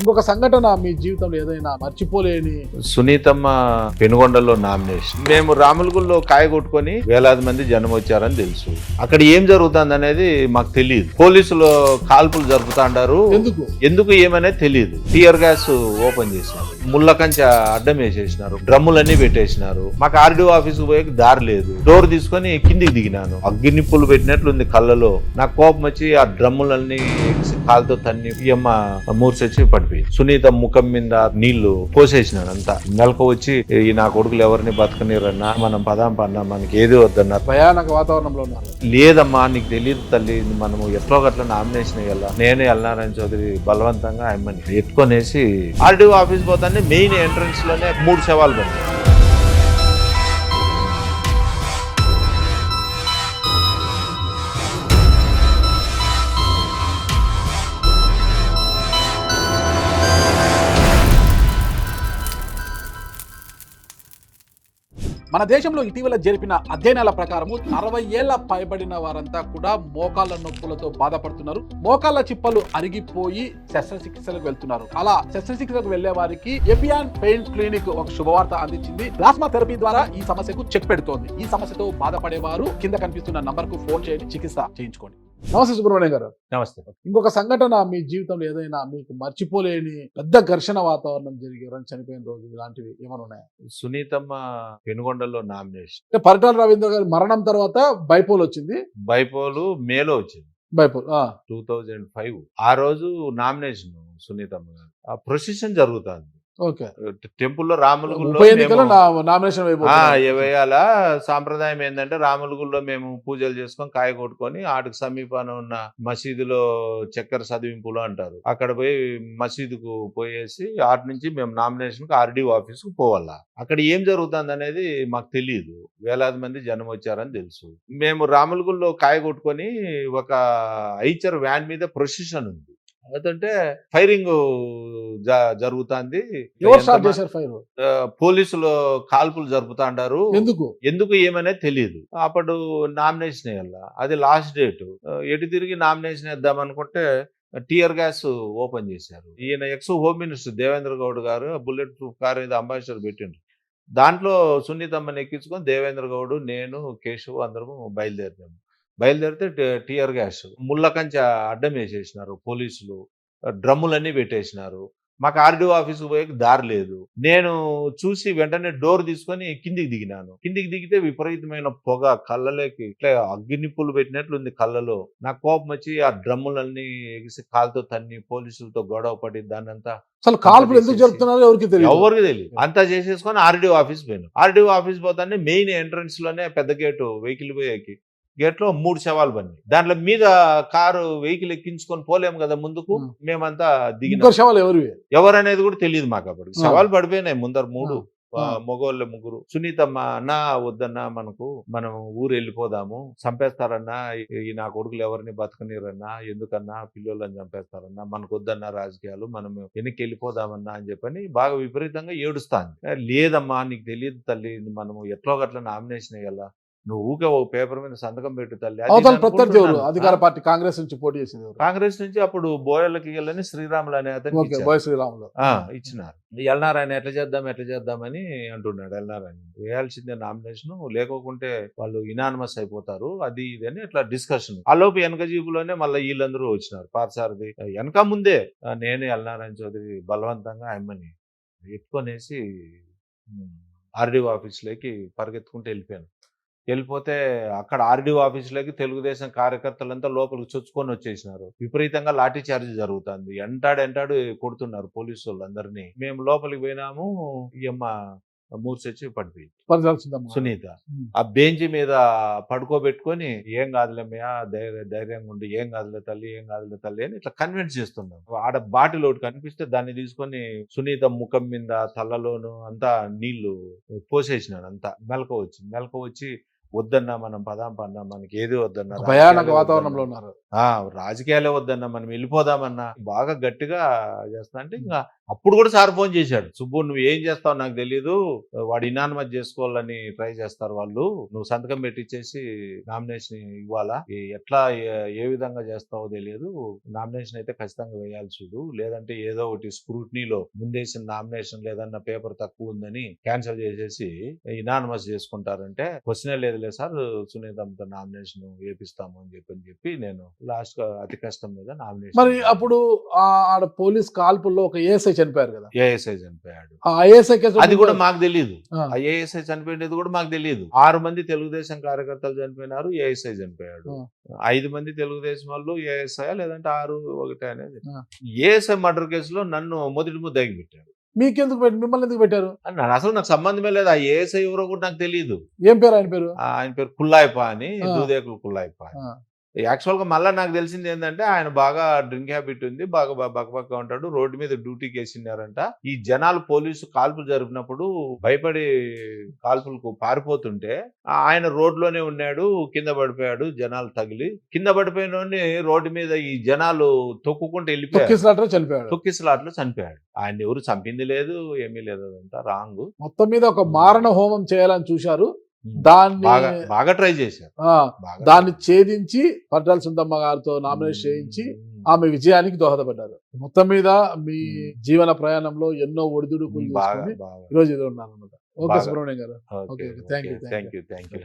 ఇంకొక సంఘటన మీ జీవితంలో ఏదైనా మర్చిపోలేని సునీతమ్మ పెనుగొండలో నామినేషన్. మేము రాములగుల్లో కాయ కొట్టుకొని వేలాది మంది జనం వచ్చారని తెలుసు. అక్కడ ఏం జరుగుతుంది అనేది మాకు తెలియదు. పోలీసులు కాల్పులు జరుపుతాండారు. ఎందుకు ఏమనేది తెలియదు. టియర్ గ్యాస్ ఓపెన్ చేసినారు, ముళ్ళ కంచె అడ్డం వేసేసినారు, డ్రమ్ములన్నీ పెట్టేసినారు. మాకు ఆర్డీఓ ఆఫీస్ పోయే దారి లేదు. డోర్ తీసుకొని కిందికి దిగినాను. అగ్గి నిప్పులు పెట్టినట్లుంది కళ్ళలో. నాకు కోపం వచ్చి ఆ డ్రమ్ములన్నీ కాలుతో తన్ని అమ్మ మూర్చొచ్చి పడిపోయింది. సునీత ముఖం మీద నీళ్లు పోసేసినాను అంతా. మెలకు వచ్చి ఈ నా కొడుకులు ఎవరిని బతకనిరన్నా, మనం పదాం పన్నా, మనకి ఏది వద్దన్నారు. భయానక వాతావరణంలో ఉన్నారు. లేదమ్మా నీకు తెలియదు తల్లి, మనము ఎట్లో గట్ల నామినేషన్ అయ్యాల. నేనే ఎల్నారాయణ చౌదరి బలవంతంగా అమ్మని ఎత్తుకొనేసి ఆర్డీఓ ఆఫీస్ పోతానే మెయిన్ ఎంట్రన్స్ లోనే 3 శవాలు పడ్డాయి. మన దేశంలో ఇటీవల జరిపిన అధ్యయనాల ప్రకారము 60 ఏళ్ల పైబడిన వారంతా కూడా మోకాళ్ళ నొప్పులతో బాధపడుతున్నారు. మోకాళ్ళ చిప్పలు అరిగిపోయి శస్త్రచికిత్సలకు వెళ్తున్నారు. అలా శస్త్రచికిత్సకు వెళ్లే వారికి ఎపియాన్ పెయిన్ క్లినిక్ ఒక శుభవార్త అందించింది. ప్లాస్మా థెరపీ ద్వారా ఈ సమస్యకు చెక్ పెడుతోంది. ఈ సమస్యతో బాధపడేవారు కింద కనిపిస్తున్న నంబర్ కు ఫోన్ చేయండి, చికిత్స చేయించుకోండి. నమస్తే సుబ్రహ్మణ్యం గారు. నమస్తే. ఇంకొక సంఘటన మీ జీవితంలో ఏదైనా మీకు మర్చిపోలేని పెద్ద ఘర్షణ వాతావరణం జరిగి ఎవరైనా చనిపోయిన రోజు ఇలాంటివి ఏమైనా ఉన్నాయా? సునీతమ్మ పెనుగొండలో నామినేషన్. అంటే పరిటాల రవీంద్ర గారి మరణం తర్వాత బైపోల్ వచ్చింది. బైపోలు మేలో వచ్చింది. బైపోల్ 2005. ఆ రోజు నామినేషన్ సునీతమ్మ గారు. ఆ ప్రొసెషన్ జరుగుతుంది. ఓకే. టెంపుల్లో రాములగుల్లో నామినేషన్ వేయాలా. సాంప్రదాయం ఏంటంటే రాములగుల్లో మేము పూజలు చేసుకొని కాయ కొట్టుకొని ఆటికి సమీపాన ఉన్న మసీదులో చక్కెర చదివింపులు అంటారు. అక్కడ పోయి మసీదుకు పోయేసి ఆటి నుంచి మేము నామినేషన్ కు ఆర్డీఓ ఆఫీస్ కు పోవాలా. అక్కడ ఏం జరుగుతుంది అనేది మాకు తెలియదు. వేలాది మంది జనం వచ్చారని తెలుసు. మేము రాములగుల్లో కాయ కొట్టుకొని ఒక ఐచర్ వ్యాన్ మీద ప్రొసెషన్ ఉంది. అదంటే ఫైరింగ్ జరుగుతుంది. పోలీసులు కాల్పులు జరుపుతాండారు. ఎందుకు ఏమనేది తెలియదు. అప్పుడు నామినేషన్ వేయాల. అది లాస్ట్ డేట్. ఎటు తిరిగి నామినేషన్ వేద్దాం అనుకుంటే టియర్ గ్యాస్ ఓపెన్ చేశారు. ఈయన X home minister Devendra Goud గారు బుల్లెట్ ప్రూఫ్ కార్ ఏదో అంబాసిడర్ పెట్టిండ్రు. దాంట్లో సునీతమ్మని ఎక్కించుకొని దేవేంద్ర గౌడ్, నేను, కేశవ్ అందరము బయలుదేరితే టియర్ గ్యాస్ ముళ్ళ కంచె అడ్డం వేసేసినారు. పోలీసులు డ్రమ్ములన్నీ పెట్టేసినారు. మాకు ఆర్డీఓ ఆఫీస్ పోయే దారి లేదు. నేను చూసి వెంటనే డోర్ తీసుకొని కిందికి దిగినాను. కిందికి దిగితే విపరీతమైన పొగ కళ్ళలోకి ఇట్లా అగ్గి నిప్పులు పెట్టినట్లుంది కళ్ళలో. నాకు కోపం వచ్చి ఆ డ్రమ్ములన్నీ ఎగిసి కాలుతో తన్ని పోలీసులతో గొడవ పడి దాన్నంతా అసలు కాల్పులు ఎందుకు జరుగుతున్నారో ఎవరికి తెలియదు. అంతా చేసేసుకొని ఆర్డీఓ ఆఫీస్ పోయాను. ఆర్డీఓ ఆఫీస్ పోతానే మెయిన్ ఎంట్రన్స్ లోనే పెద్ద గేటు వెహికల్ పోయేకి గేట్ లో 3 శవాలు పడినాయి. దాంట్లో మీద కారు వెహికల్ ఎక్కించుకొని పోలేము కదా ముందుకు. మేమంతా దిగిన శవాలు ఎవరనేది కూడా తెలియదు మాకు. అప్పుడు శవాలు పడిపోయినాయి ముందర 3 మగోళ్ళ 3. సునీతమ్మ అన్నా వద్దన్నా, మనం ఊరు వెళ్ళిపోదాము, చంపేస్తారన్నా, ఈ నా కొడుకులు ఎవరిని బతకనిరన్నా, ఎందుకన్నా పిల్లలని చంపేస్తారన్నా, మనకు వద్దన్నా రాజకీయాలు, మనం వెనక్కి వెళ్ళిపోదామన్నా అని చెప్పని బాగా విపరీతంగా ఏడుస్తాను. లేదమ్మా నీకు తెలియదు తల్లి, మనము ఎట్లో గట్ల నామినేషన్ వేయాలా, నువ్వు ఊకే ఒక పేపర్ మీద సంతకం పెట్టు తల్లి. అధికార పార్టీ కాంగ్రెస్ నుంచి పోటీ చేసింది. కాంగ్రెస్ నుంచి అప్పుడు బోయలకి వెళ్ళని శ్రీరాములు అనే అతను ఇచ్చినారు. ఎల్నారాయణ ఎట్లా చేద్దామని అంటున్నాడు. ఎల్నారాయణ వేయాల్సిందే నామినేషన్, లేకోకుంటే వాళ్ళు ఇనానిమస్ అయిపోతారు, అది ఇది అని ఇట్లా డిస్కషన్. ఆ లోపు వెనక జీపులోనే మళ్ళీ వీళ్ళందరూ వచ్చినారు. పార్సారథి వెనక ముందే నేనే ఎల్నారాయణ చౌదరి బలవంతంగా అమ్మని ఎత్తుకొనేసి ఆర్డీఓ ఆఫీస్లోకి పరిగెత్తుకుంటూ వెళ్ళిపోతే అక్కడ ఆర్డీఓ ఆఫీసులోకి తెలుగుదేశం కార్యకర్తలంతా లోపలికి చొచ్చుకొని వచ్చేసినారు. విపరీతంగా లాఠీ చార్జ్ జరుగుతుంది. ఎంటాడు కొడుతున్నారు పోలీసు వాళ్ళందరినీ. మేము లోపలికి పోయినాము. ఈ అమ్మ మూర్చొచ్చి పడిపోయింది సునీత. ఆ బెంచ్ మీద పడుకోబెట్టుకొని ఏం కాదులేమయ్యా, ధైర్యంగా ఉండి, ఏం కాదులే తల్లి అని ఇట్లా కన్విన్స్ చేస్తున్నాం. ఆడ బాటిల్ ఒకటి కనిపిస్తే దాన్ని తీసుకొని సునీత ముఖం మీద తలలోను అంతా నీళ్లు పోసేసినాడు. అంతా మెలకు వచ్చి వద్దన్నా మనం పదాం పన్నా మనకి ఏది వద్దన్నా భయానక రాజకీయాలే వాతావరణంలో వద్దన్నా. ఉన్నారు. రాజకీయాలే వద్దన్నా మనం వెళ్ళిపోదామన్నా బాగా గట్టిగా చేస్తా అంటే ఇంకా అప్పుడు కూడా సార్ ఫోన్ చేశాడు, సుబ్బు నువ్వు ఏం చేస్తావు నాకు తెలియదు, వాడు ఇనానిమస్ చేసుకోవాలని ట్రై చేస్తారు వాళ్ళు, నువ్వు సంతకం పెట్టించేసి నామినేషన్ ఇవ్వాలా, ఎట్లా ఏ విధంగా చేస్తావో తెలియదు, నామినేషన్ అయితే ఖచ్చితంగా వేయాలి చూడు, లేదంటే ఏదో ఒకటి స్క్రూట్నీలో ముందేసిన నామినేషన్ లేదన్నా పేపర్ తక్కువ ఉందని క్యాన్సిల్ చేసేసి ఇనానిమస్ చేసుకుంటారంటే క్వశ్చనే లేదులే సార్, సునీతమ్మతో నామినేషన్ వేపిస్తాము అని చెప్పి నేను లాస్ట్ గా అతి కష్టం మీద నామినేషన్. మరి అప్పుడు ఆడ పోలీస్ కాల్పుల్లో ఒక ఏఎస్ఐ చనిపోయారు కదా, ఏఎస్ఐ చనిపోయాడు, ఆ ఏఎస్ఐ కేసు అది కూడా మాకు తెలియదు, ఆ. ఆ ఏఎస్ఐ చనిపోయేది కూడా మాకు తెలియదు. 6 మంది తెలుగుదేశం కార్యకర్తలు చనిపోయినారు, ఏఎస్ఐ చనిపోయాడు, 5 మంది తెలుగుదేశం వాళ్ళు ఏఎస్ఐ లేదంటే 6 ఒకటే అనేది. ఏఎస్ఐ మర్డర్ కేసులో నన్ను మొదటి ముద్దాయికి పెట్టారు. మీకెందుకు మిమ్మల్ని ఎందుకు పెట్టారు? అసలు నాకు సంబంధమే లేదు, ఆ ఏఎస్ఐ ఎవరో కూడా నాకు తెలియదు. ఏం పేరు ఆయన పేరు? ఆయన పేరు కుల్లాయప్ప అని, దూదేకులు కుల్లాయప్ప అని. యాక్చువల్గా మళ్ళీ నాకు తెలిసింది ఏంటంటే ఆయన బాగా డ్రింక్ హ్యాబిట్ ఉంది, బాగా బక్కబక్క ఉంటాడు, రోడ్డు మీద డ్యూటీకి వేసినారంట. ఈ జనాలు పోలీసు కాల్పులు జరిపినప్పుడు భయపడి కాల్పులకు పారిపోతుంటే ఆయన రోడ్లోనే ఉన్నాడు, కింద పడిపోయాడు, జనాలు తగిలి కింద పడిపోయిన రోడ్డు మీద ఈ జనాలు తొక్కుకుంటూ వెళ్ళిపోయారు, తొక్కిసలాట్లో చనిపోయాడు. ఆయన ఎవరు చంపింది లేదు, ఏమీ లేదు, అదంతా రాంగ్. మొత్తం మీద ఒక మారణ హోమం చేయాలని చూశారు, దాన్ని బాగా ట్రై చేశారు, దాన్ని ఛేదించి పట్టాల సుందమ్మ గారితో నామినేట్ చేయించి ఆమె విజయానికి దోహదపడ్డారు. మొత్తం మీద మీ జీవన ప్రయాణంలో ఎన్నో ఒడిదుడుకులు ఈ రోజు ఇది ఉన్నారు అన్నమాట. ఓకే సుబ్రహ్మణ్యం గారు, థ్యాంక్ యూ.